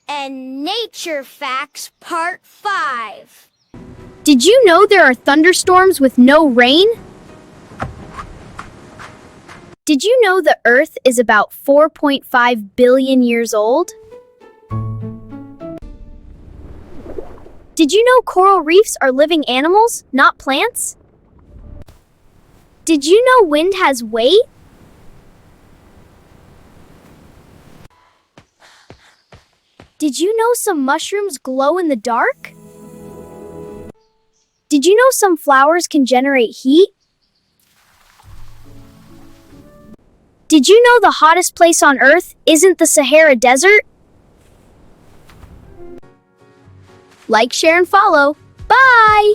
and Nature Facts Part 5. Did you know there are thunderstorms with no rain? Did you know the Earth is about 4.5 billion years old? Did you know coral reefs are living animals, not plants? Did you know wind has weight? Did you know some mushrooms glow in the dark? Did you know some flowers can generate heat? Did you know the hottest place on Earth isn't the Sahara Desert? Like, share, and follow. Bye!